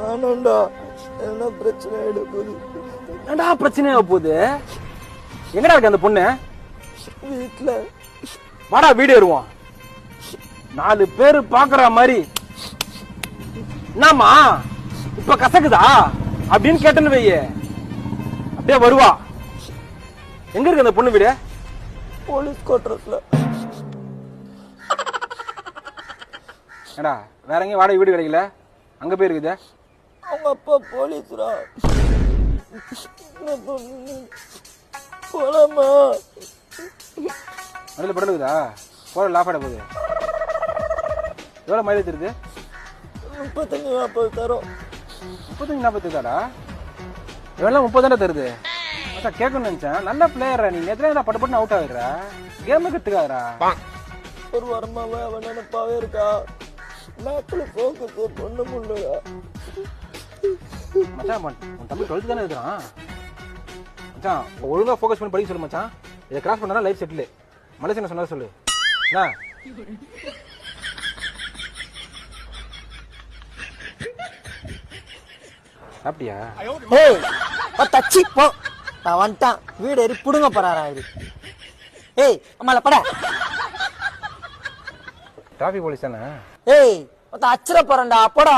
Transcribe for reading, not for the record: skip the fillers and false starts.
ஆனாண்டா என்ன பிரச்சனை ஆயிடுது? என்னடா பிரச்சனையா போகுது? எங்கடா இருக்கு அந்த பொண்ணு? வீட்டுல. வாடா வீடு ஏறுவோம். 4 பேரு பாக்குற மாதிரி என்னம்மா இப்ப கசக்குதா அப்படின்னு கேட்டேன்னு வையே, அப்படியே வருவா. எங்க இருக்கு அந்த பொண்ணு வீடு? போலீஸ் குவார்டர்ஸ்ல. ஏடா வேற எங்கேயும் வாடகை வீடு கிடைக்கல, அங்க போய் இருக்குது. அவங்க அப்பா போலீஸ்ரா. போலாமா? மடியில் படலுக்குதா? போல லாஃப் ஆட போகுது. எவ்வளோ மைலேஜ் இருக்குது? 35-40 தரும். 35-40 தாடா? எவ்வளோ 30 தருது. அதான் கேட்கணும்னு நினைச்சேன். நல்ல பிளேயரா நீ. எத்தனை பட்டு பட்டு அவுட் ஆகுற? கேமே கத்துக்காதரா. ஒரு வாரமாவே அவன் நினைப்பாவே இருக்கா. மேட்ச்ல ஃபோக்கஸ் பண்ண முடியல. மச்சான் உன் தம்பி 12th தானே இருக்கிறான். மச்சான் ஒழுங்கா ஃபோக்கஸ் பண்ணி படிக்க சொல்லு மச்சான். இதை கிராஸ் பண்ணா லைஃப் செட்டில். மலேசியா சொன்னா சொல்லு. என்ன சாப்பிட்டியா? ஏய் தச்சி போ. நான் வந்துட்டான். வீடு ஏறி புடுங்க போறாரா இது? ஏய் அம்மால பட. டிராஃபிக் போலீஸ் தானே? ஏய் அச்சிர போறேன்டா போடா.